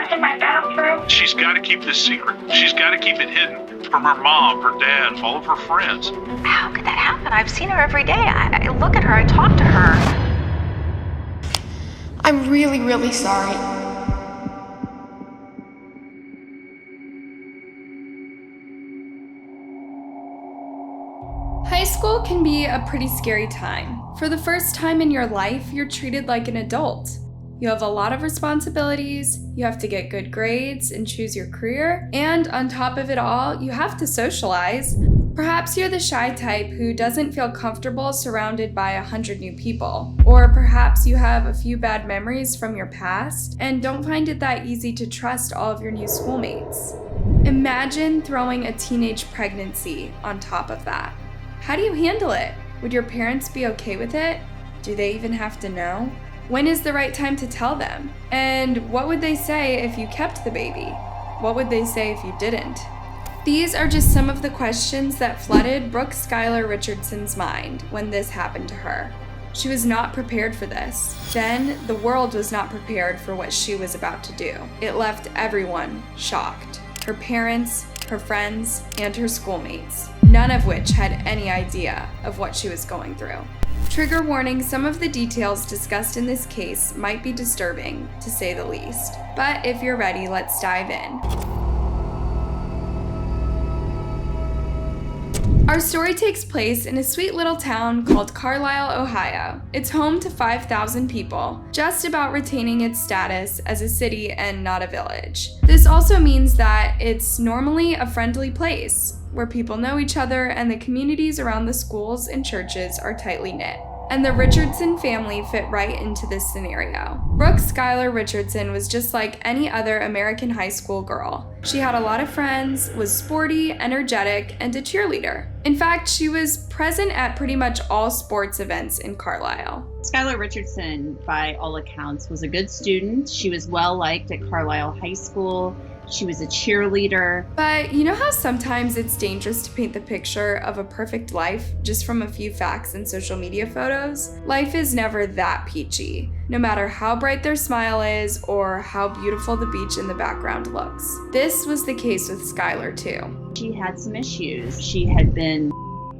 cameras in my bathroom? She's got to keep this secret. She's got to keep it hidden from her mom, her dad, all of her friends. How could that happen? I've seen her every day. I look at her, I talk to her. I'm really, really sorry. High school can be a pretty scary time. For the first time in your life, you're treated like an adult. You have a lot of responsibilities, you have to get good grades and choose your career, and on top of it all, you have to socialize. Perhaps you're the shy type who doesn't feel comfortable surrounded by 100 new people. Or perhaps you have a few bad memories from your past and don't find it that easy to trust all of your new schoolmates. Imagine throwing a teenage pregnancy on top of that. How do you handle it? Would your parents be okay with it? Do they even have to know? When is the right time to tell them? And what would they say if you kept the baby? What would they say if you didn't? These are just some of the questions that flooded Brooke Schuyler Richardson's mind when this happened to her. She was not prepared for this. Then, the world was not prepared for what she was about to do. It left everyone shocked. Her parents, her friends, and her schoolmates, none of which had any idea of what she was going through. Trigger warning, some of the details discussed in this case might be disturbing, to say the least. But if you're ready, let's dive in. Our story takes place in a sweet little town called Carlisle, Ohio. It's home to 5,000 people, just about retaining its status as a city and not a village. This also means that it's normally a friendly place, where people know each other and the communities around the schools and churches are tightly knit. And the Richardson family fit right into this scenario. Brooke Schuyler Richardson was just like any other American high school girl. She had a lot of friends, was sporty, energetic, and a cheerleader. In fact, she was present at pretty much all sports events in Carlisle. Schuyler Richardson, by all accounts, was a good student. She was well liked at Carlisle High School. She was a cheerleader. But you know how sometimes it's dangerous to paint the picture of a perfect life just from a few facts and social media photos? Life is never that peachy, no matter how bright their smile is or how beautiful the beach in the background looks. This was the case with Schuyler too. She had some issues. She had been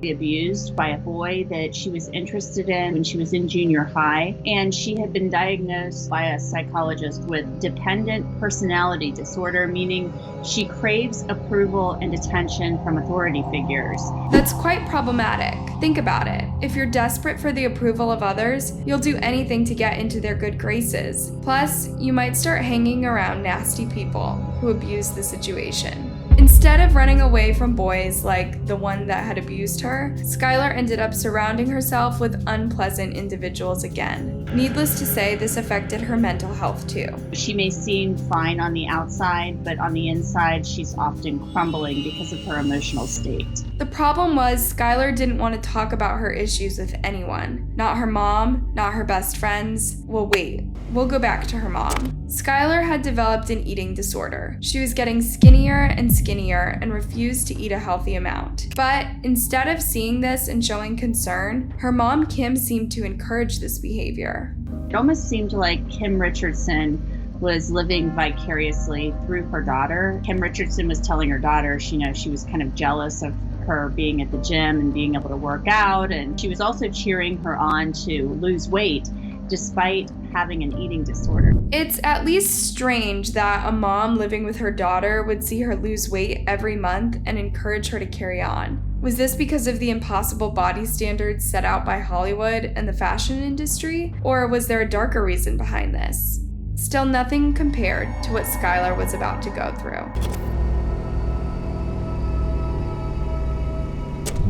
abused by a boy that she was interested in when she was in junior high, and she had been diagnosed by a psychologist with dependent personality disorder, meaning she craves approval and attention from authority figures. That's quite problematic. Think about it. If you're desperate for the approval of others, you'll do anything to get into their good graces. Plus, you might start hanging around nasty people who abuse the situation. Instead of running away from boys like the one that had abused her, Schuyler ended up surrounding herself with unpleasant individuals again. Needless to say, this affected her mental health too. She may seem fine on the outside, but on the inside, she's often crumbling because of her emotional state. The problem was Schuyler didn't want to talk about her issues with anyone. Not her mom, not her best friends. Well, wait, we'll go back to her mom. Schuyler had developed an eating disorder. She was getting skinnier and skinnier and refused to eat a healthy amount. But instead of seeing this and showing concern, her mom Kim seemed to encourage this behavior. It almost seemed like Kim Richardson was living vicariously through her daughter. Kim Richardson was telling her daughter, she was kind of jealous of her being at the gym and being able to work out, and she was also cheering her on to lose weight despite having an eating disorder. It's at least strange that a mom living with her daughter would see her lose weight every month and encourage her to carry on. Was this because of the impossible body standards set out by Hollywood and the fashion industry? Or was there a darker reason behind this? Still nothing compared to what Schuyler was about to go through.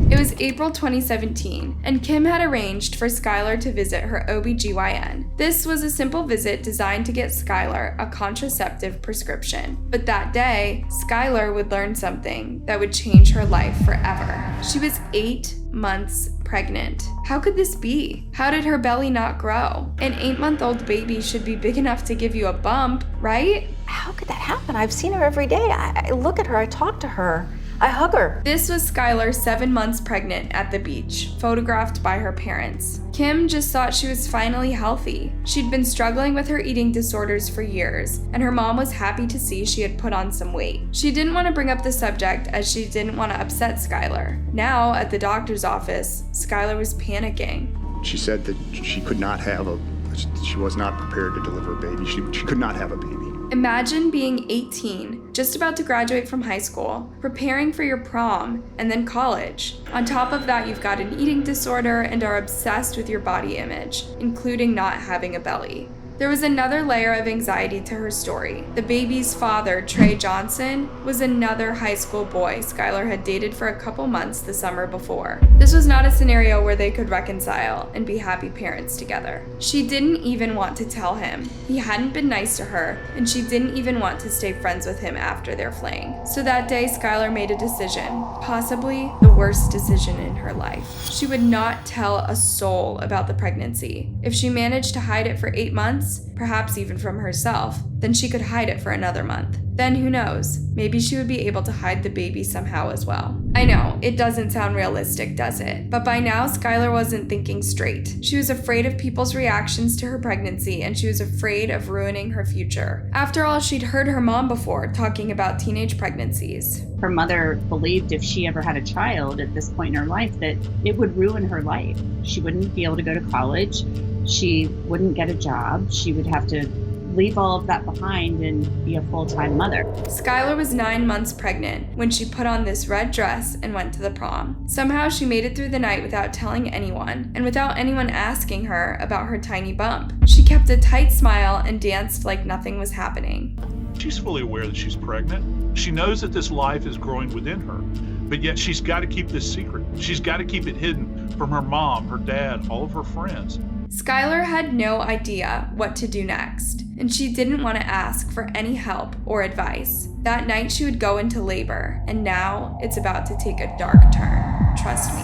It was April 2017, and Kim had arranged for Schuyler to visit her OBGYN. This was a simple visit designed to get Schuyler a contraceptive prescription. But that day, Schuyler would learn something that would change her life forever. She was 8 months pregnant. How could this be? How did her belly not grow? An 8-month-old baby should be big enough to give you a bump, right? How could that happen? I've seen her every day. I look at her, I talk to her. I hug her. This was Skylar 7 months pregnant at the beach, photographed by her parents. Kim just thought she was finally healthy. She'd been struggling with her eating disorders for years, and her mom was happy to see she had put on some weight. She didn't want to bring up the subject as she didn't want to upset Skylar. Now, at the doctor's office, Skylar was panicking. She said that she was not prepared to deliver a baby. She could not have a baby. Imagine being 18, just about to graduate from high school, preparing for your prom, and then college. On top of that, you've got an eating disorder and are obsessed with your body image, including not having a belly. There was another layer of anxiety to her story. The baby's father, Trey Johnson, was another high school boy Skylar had dated for a couple months the summer before. This was not a scenario where they could reconcile and be happy parents together. She didn't even want to tell him. He hadn't been nice to her, and she didn't even want to stay friends with him after their fling. So that day, Skylar made a decision, possibly the worst decision in her life. She would not tell a soul about the pregnancy. If she managed to hide it for 8 months, perhaps even from herself, then she could hide it for another month. Then who knows? Maybe she would be able to hide the baby somehow as well. I know, it doesn't sound realistic, does it? But by now, Skylar wasn't thinking straight. She was afraid of people's reactions to her pregnancy, and she was afraid of ruining her future. After all, she'd heard her mom before talking about teenage pregnancies. Her mother believed if she ever had a child at this point in her life that it would ruin her life. She wouldn't be able to go to college. She wouldn't get a job. She would have to leave all of that behind and be a full-time mother. Skylar was 9 months pregnant when she put on this red dress and went to the prom. Somehow she made it through the night without telling anyone, and without anyone asking her about her tiny bump. She kept a tight smile and danced like nothing was happening. She's fully aware that she's pregnant. She knows that this life is growing within her, but yet she's got to keep this secret. She's got to keep it hidden from her mom, her dad, all of her friends. Skylar had no idea what to do next, and she didn't want to ask for any help or advice. That night she would go into labor, and now it's about to take a dark turn. Trust me.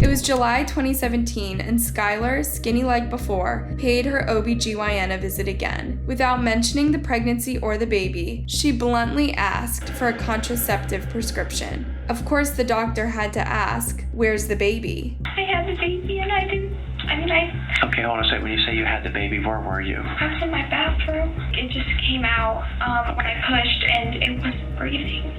It was July 2017, and Skylar, skinny like before, paid her OBGYN a visit again. Without mentioning the pregnancy or the baby, she bluntly asked for a contraceptive prescription. Of course, the doctor had to ask, "Where's the baby?" I had the baby and I didn't. Okay, hold on a second. When you say you had the baby, where were you? I was in my bathroom. It just came out when I pushed and it wasn't breathing.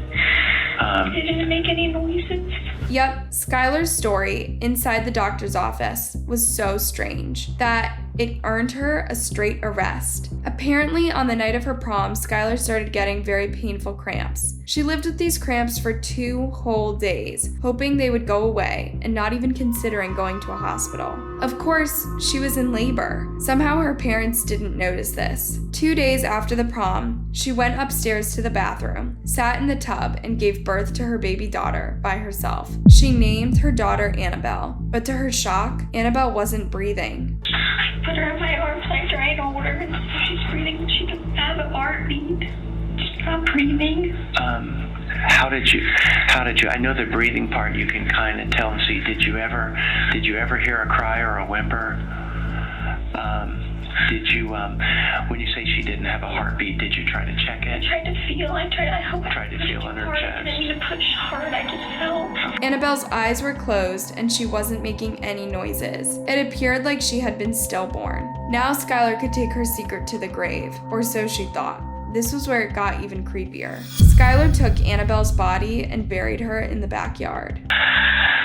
It didn't make any noises. Yep, Skylar's story inside the doctor's office was so strange that it earned her a straight arrest. Apparently, on the night of her prom, Skylar started getting very painful cramps. She lived with these cramps for 2 whole days, hoping they would go away and not even considering going to a hospital. Of course, she was in labor. Somehow her parents didn't notice this. 2 days after the prom, she went upstairs to the bathroom, sat in the tub, and gave birth to her baby daughter by herself. She named her daughter Annabelle, but to her shock, Annabelle wasn't breathing. I put her in my arms, I tried to hold her, and she's breathing, but she doesn't have a heartbeat. She's not breathing. How did you, I know the breathing part you can kind of tell and see. Did you ever hear a cry or a whimper? When you say she didn't have a heartbeat, did you try to check it? I tried to feel, I tried to feel in her chest. I didn't mean to push hard, I just felt. Annabelle's eyes were closed and she wasn't making any noises. It appeared like she had been stillborn. Now Skylar could take her secret to the grave, or so she thought. This was where it got even creepier. Skylar took Annabelle's body and buried her in the backyard.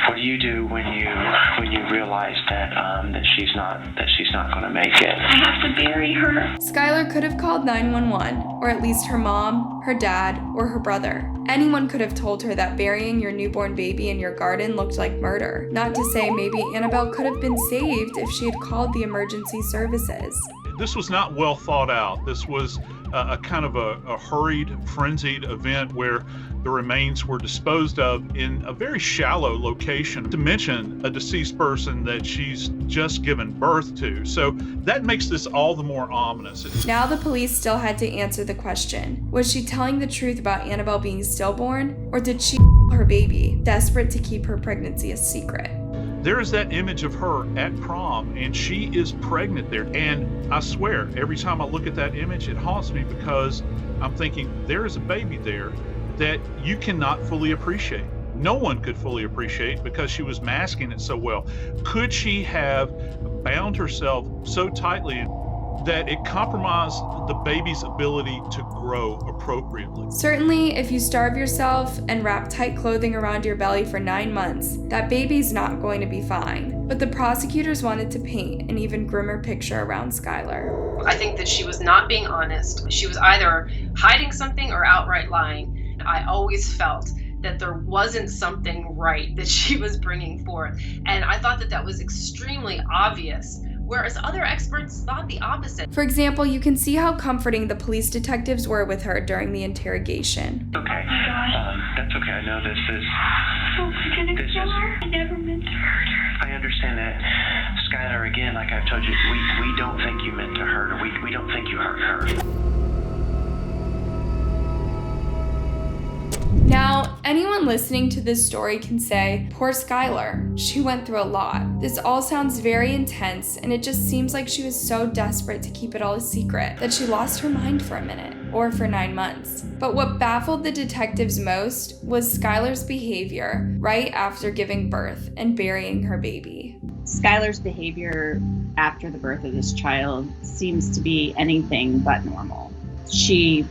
What do you do when you realize that she's not going to make it? I have to bury her. Skylar could have called 911, or at least her mom, her dad, or her brother. Anyone could have told her that burying your newborn baby in your garden looked like murder. Not to say maybe Annabelle could have been saved if she had called the emergency services. This was not well thought out. This was a kind of a hurried, frenzied event where the remains were disposed of in a very shallow location, to mention a deceased person that she's just given birth to. So that makes this all the more ominous. Now the police still had to answer the question. Was she telling the truth about Annabelle being stillborn, or did she her baby, desperate to keep her pregnancy a secret? there is that image of her at prom, and she is pregnant there. And I swear, every time I look at that image, it haunts me because I'm thinking there is a baby there that you cannot fully appreciate. No one could fully appreciate because she was masking it so well. Could she have bound herself so tightly that it compromised the baby's ability to grow appropriately? Certainly, if you starve yourself and wrap tight clothing around your belly for 9 months, that baby's not going to be fine. But the prosecutors wanted to paint an even grimmer picture around Skylar. I think that she was not being honest. She was either hiding something or outright lying. I always felt that there wasn't something right that she was bringing forth. And I thought that that was extremely obvious, whereas other experts thought the opposite. For example, you can see how comforting the police detectives were with her during the interrogation. Okay. Oh my gosh. That's okay. I know this is. So we're gonna kill her? I never meant to hurt her. I understand that. Skylar, again, like I've told you, we don't think you meant to hurt her. We don't think you hurt her. Now, anyone listening to this story can say, poor Skylar, she went through a lot. This all sounds very intense, and it just seems like she was so desperate to keep it all a secret that she lost her mind for a minute, or for 9 months. But what baffled the detectives most was Skylar's behavior right after giving birth and burying her baby. Skylar's behavior after the birth of this child seems to be anything but normal. She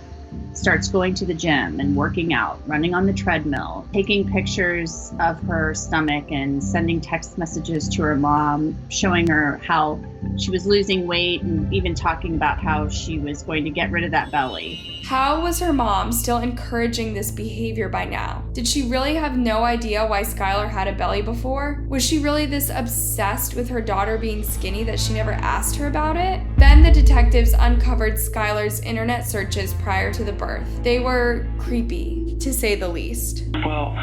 starts going to the gym and working out, running on the treadmill, taking pictures of her stomach and sending text messages to her mom, showing her how she was losing weight and even talking about how she was going to get rid of that belly. How was her mom still encouraging this behavior by now? Did she really have no idea why Skylar had a belly before? Was she really this obsessed with her daughter being skinny that she never asked her about it? Then the detectives uncovered Skylar's internet searches prior to the birth. They were creepy, to say the least. Well,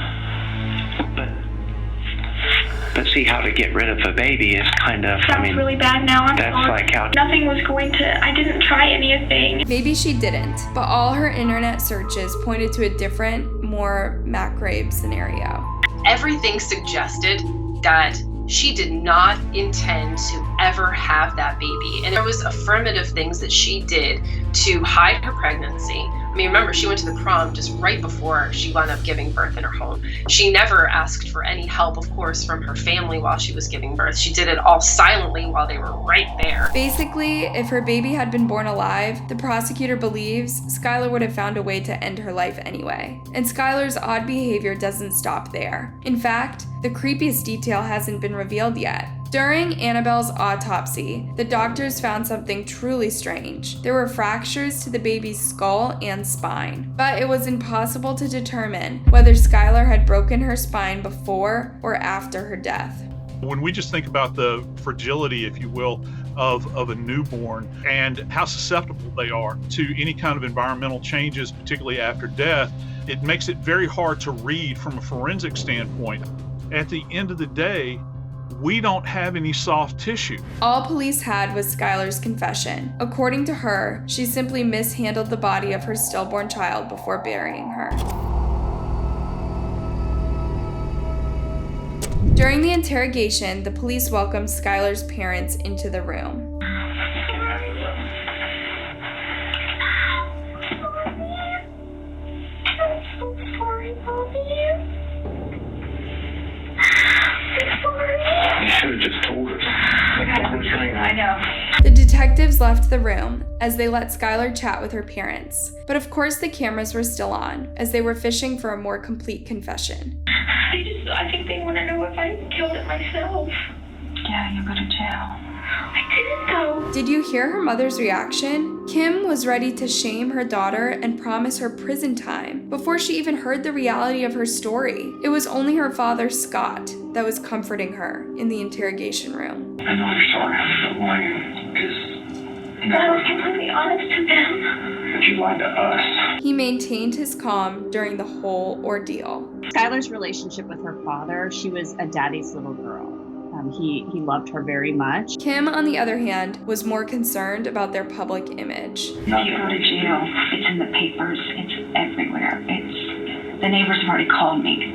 but see, how to get rid of a baby is kind of, Sounds really bad now. I'm that's sorry. like how. Nothing was going to, I didn't try anything. Maybe she didn't, but all her internet searches pointed to a different, more McRae scenario. Everything suggested that she did not intend to ever have that baby. And there was affirmative things that she did to hide her pregnancy. I mean, remember, she went to the prom just right before she wound up giving birth in her home. She never asked for any help, of course, from her family while she was giving birth. She did it all silently while they were right there. Basically, if her baby had been born alive, the prosecutor believes Skylar would have found a way to end her life anyway. And Skylar's odd behavior doesn't stop there. In fact, the creepiest detail hasn't been revealed yet. During Annabelle's autopsy, the doctors found something truly strange. There were fractures to the baby's skull and spine, but it was impossible to determine whether Skylar had broken her spine before or after her death. When we just think about the fragility, if you will, of a newborn and how susceptible they are to any kind of environmental changes, particularly after death, it makes it very hard to read from a forensic standpoint. At the end of the day, we don't have any soft tissue. All police had was Skylar's confession. According to her, she simply mishandled the body of her stillborn child before burying her. During the interrogation, the police welcomed Skylar's parents into the room. I'm so sorry, Bobby. You should have just told us. I know. The detectives left the room as they let Skylar chat with her parents. But of course the cameras were still on, as they were fishing for a more complete confession. I think they want to know if I killed it myself. Yeah, you go to jail. I didn't though. Did you hear her mother's reaction? Kim was ready to shame her daughter and promise her prison time before she even heard the reality of her story. It was only her father, Scott, that was comforting her in the interrogation room. I know you're sorry. I'm so lying because But I was completely honest to them. but you lied to us. He maintained his calm during the whole ordeal. Skylar's relationship with her father, she was a daddy's little girl. He loved her very much. Kim, on the other hand, was more concerned about their public image. You go to jail. It's in the papers. It's everywhere. The neighbors have already called me.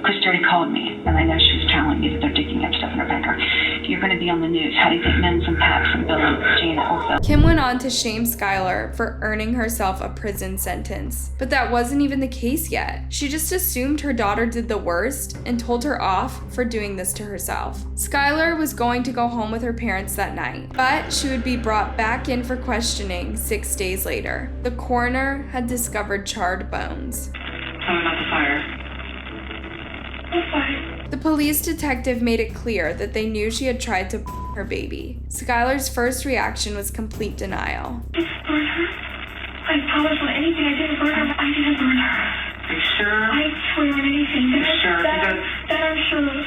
Chris already called me, and I know she was telling me that they're digging up stuff in her bedroom. You're going to be on the news. How do you think Mims and Pat from Bill and Gina also? Kim went on to shame Skylar for earning herself a prison sentence. But that wasn't even the case yet. She just assumed her daughter did the worst and told her off for doing this to herself. Skylar was going to go home with her parents that night, but she would be brought back in for questioning 6 days later. The coroner had discovered charred bones. Tell me about the fire. What fire? The police detective made it clear that they knew she had tried to her baby. Skylar's first reaction was complete denial. I didn't burn her. I promise on anything I didn't burn her. I didn't burn her. Are you sure? I swear on anything. You sure? That I'm sure of.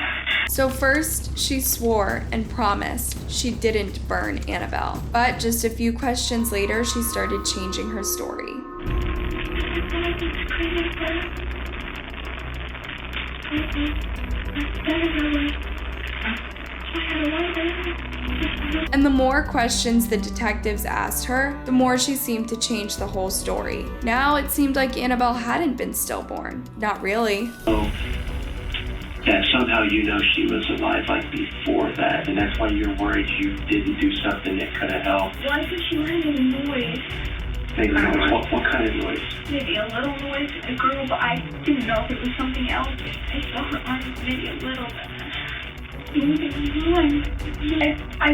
So first, she swore and promised she didn't burn Annabelle. But just a few questions later, she started changing her story. And the more questions the detectives asked her, the more she seemed to change the whole story. Now it seemed like Annabelle hadn't been stillborn. Not really. Oh, that somehow you know she was alive like before that, and that's why you're worried you didn't do something that could have helped. Why did she make any noise? Maybe noise. What kind of noise? Maybe a little noise. It grew, but I didn't know if it was something else. I saw her arms maybe a little bit. I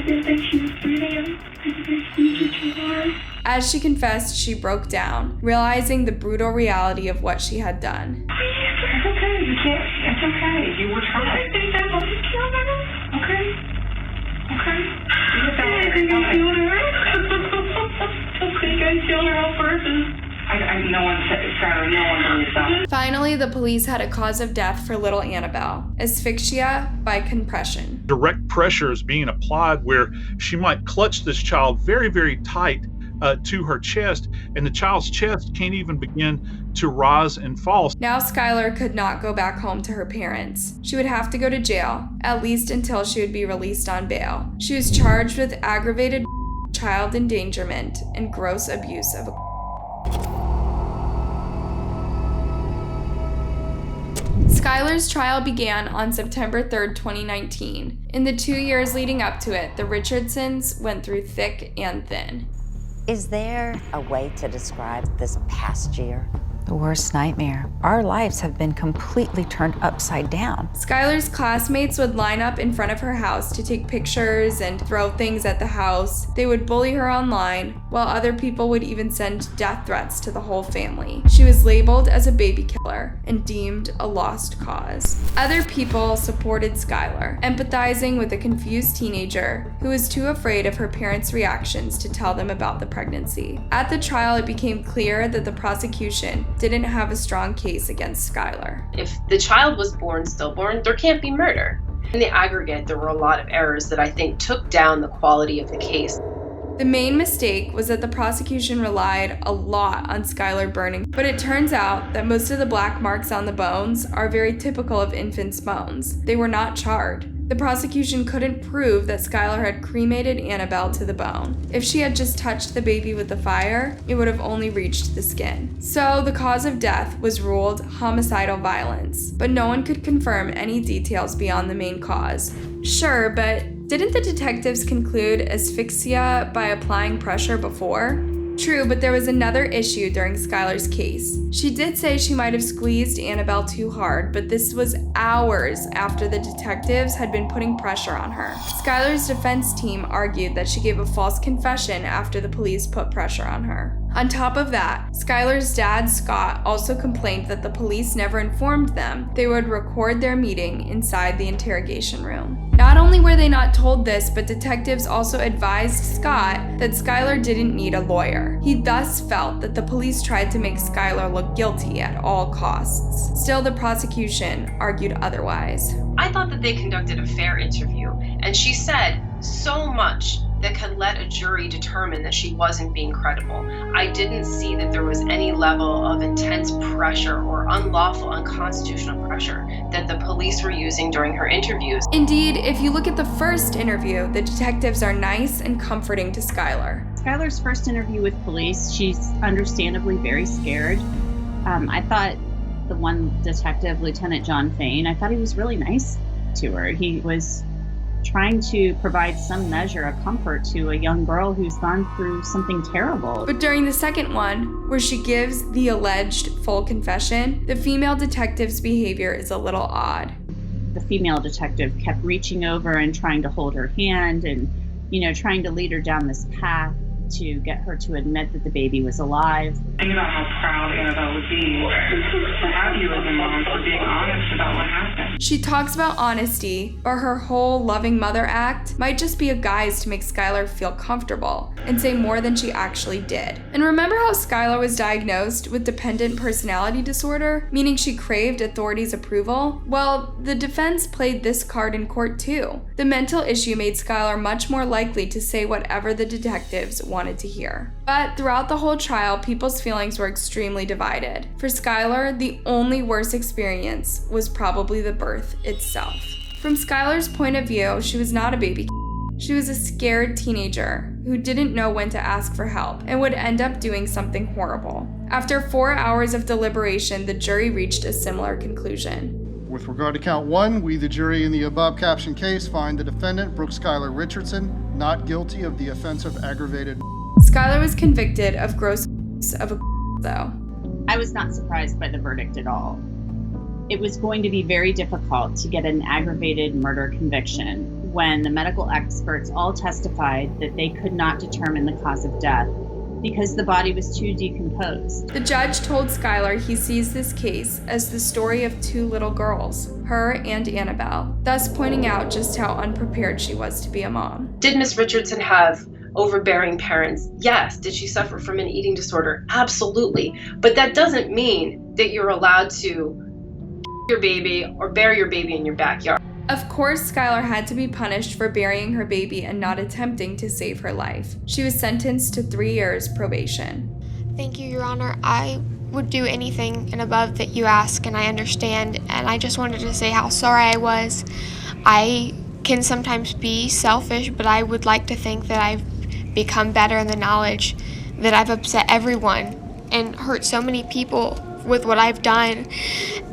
didn't think she was breathing. I didn't speak too hard. As she confessed, she broke down, realizing the brutal reality of what she had done. It's okay. You can't. It's okay. You were trying. I think I'm going to kill her. Okay. I think I killed her. I think I killed her on purpose. No one said it, Sarah. No one believes that. Finally, the police had a cause of death for little Annabelle: asphyxia by compression. Direct pressure is being applied where she might clutch this child very, very tight to her chest, and the child's chest can't even begin to rise and fall. Now Skylar could not go back home to her parents. She would have to go to jail, at least until she would be released on bail. She was charged with aggravated child endangerment and gross abuse of a Skylar's trial began on September 3rd, 2019. In the 2 years leading up to it, the Richardsons went through thick and thin. Is there a way to describe this past year? The worst nightmare. Our lives have been completely turned upside down. Skylar's classmates would line up in front of her house to take pictures and throw things at the house. They would bully her online, while other people would even send death threats to the whole family. She was labeled as a baby killer and deemed a lost cause. Other people supported Skylar, empathizing with a confused teenager who was too afraid of her parents' reactions to tell them about the pregnancy. At the trial, it became clear that the prosecution didn't have a strong case against Skylar. If the child was born stillborn, there can't be murder. In the aggregate, there were a lot of errors that I think took down the quality of the case. The main mistake was that the prosecution relied a lot on Skylar burning, but it turns out that most of the black marks on the bones are very typical of infants' bones. They were not charred. The prosecution couldn't prove that Skylar had cremated Annabelle to the bone. If she had just touched the baby with the fire, it would have only reached the skin. So the cause of death was ruled homicidal violence, but no one could confirm any details beyond the main cause. Sure, but didn't the detectives conclude asphyxia by applying pressure before? True, but there was another issue during Skylar's case. She did say she might have squeezed Annabelle too hard, but this was hours after the detectives had been putting pressure on her. Skylar's defense team argued that she gave a false confession after the police put pressure on her. On top of that, Skylar's dad, Scott, also complained that the police never informed them they would record their meeting inside the interrogation room. Not only were they not told this, but detectives also advised Scott that Skylar didn't need a lawyer. He thus felt that the police tried to make Skylar look guilty at all costs. Still, the prosecution argued otherwise. I thought that they conducted a fair interview, and she said so much that could let a jury determine that she wasn't being credible. I didn't see that there was any level of intense pressure or unlawful, unconstitutional pressure that the police were using during her interviews. Indeed, if you look at the first interview, the detectives are nice and comforting to Skylar. Skylar's first interview with police, she's understandably very scared. I thought the one detective, Lieutenant John Fain, I thought he was really nice to her. He was trying to provide some measure of comfort to a young girl who's gone through something terrible. But during the second one, where she gives the alleged full confession, the female detective's behavior is a little odd. The female detective kept reaching over and trying to hold her hand and, trying to lead her down this path to get her to admit that the baby was alive. Think about how proud Annabelle would be to have you as a mom for being honest about what happened. She talks about honesty, or her whole loving mother act might just be a guise to make Skylar feel comfortable and say more than she actually did. And remember how Skylar was diagnosed with dependent personality disorder, meaning she craved authorities' approval? Well, the defense played this card in court too. The mental issue made Skylar much more likely to say whatever the detectives wanted to hear. But throughout the whole trial, people's feelings were extremely divided. For Skylar, the only worst experience was probably the birth itself. From Skylar's point of view, she was not a baby. She was a scared teenager who didn't know when to ask for help and would end up doing something horrible. After 4 hours of deliberation, the jury reached a similar conclusion. With regard to count 1, we, the jury in the above captioned case, find the defendant, Brooke Skylar Richardson, not guilty of the offense of aggravated. Skylar was convicted of gross of a though. I was not surprised by the verdict at all. It was going to be very difficult to get an aggravated murder conviction when the medical experts all testified that they could not determine the cause of death because the body was too decomposed. The judge told Skylar he sees this case as the story of 2 little girls, her and Annabelle, thus pointing out just how unprepared she was to be a mom. Did Miss Richardson have overbearing parents? Yes. Did she suffer from an eating disorder? Absolutely. But that doesn't mean that you're allowed to your baby or bury your baby in your backyard. Of course, Skylar had to be punished for burying her baby and not attempting to save her life. She was sentenced to 3 years probation. Thank you, Your Honor. I would do anything and above that you ask, and I understand. And I just wanted to say how sorry I was. I can sometimes be selfish, but I would like to think that I've become better in the knowledge that I've upset everyone and hurt so many people with what I've done,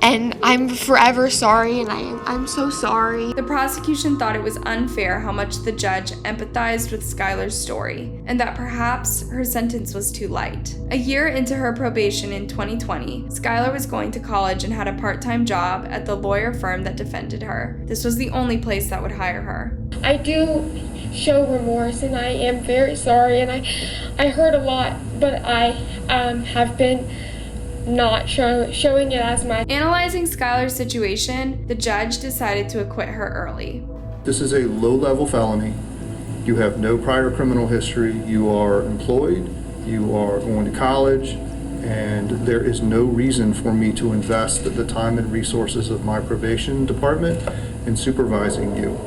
and I'm forever sorry, and I'm so sorry. The prosecution thought it was unfair how much the judge empathized with Skylar's story, and that perhaps her sentence was too light. A year into her probation in 2020, Skylar was going to college and had a part-time job at the lawyer firm that defended her. This was the only place that would hire her. I do show remorse, and I am very sorry, and I hurt a lot, but I have been not showing it as my... Analyzing Skylar's situation, the judge decided to acquit her early. This is a low-level felony. You have no prior criminal history. You are employed. You are going to college. And there is no reason for me to invest the time and resources of my probation department in supervising you.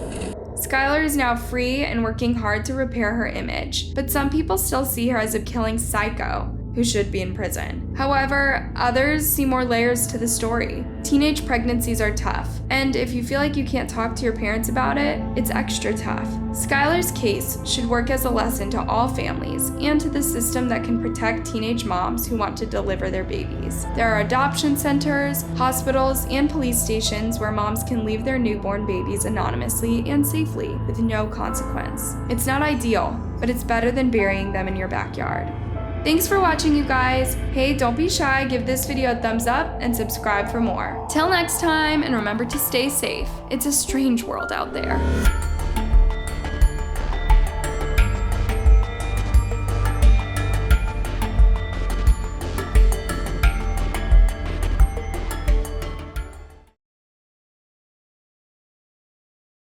Skylar is now free and working hard to repair her image, but some people still see her as a killing psycho who should be in prison. However, others see more layers to the story. Teenage pregnancies are tough, and if you feel like you can't talk to your parents about it, it's extra tough. Skylar's case should work as a lesson to all families and to the system that can protect teenage moms who want to deliver their babies. There are adoption centers, hospitals, and police stations where moms can leave their newborn babies anonymously and safely with no consequence. It's not ideal, but it's better than burying them in your backyard. Thanks for watching, you guys. Hey, don't be shy, give this video a thumbs up and subscribe for more. Till next time, and remember to stay safe. It's a strange world out there.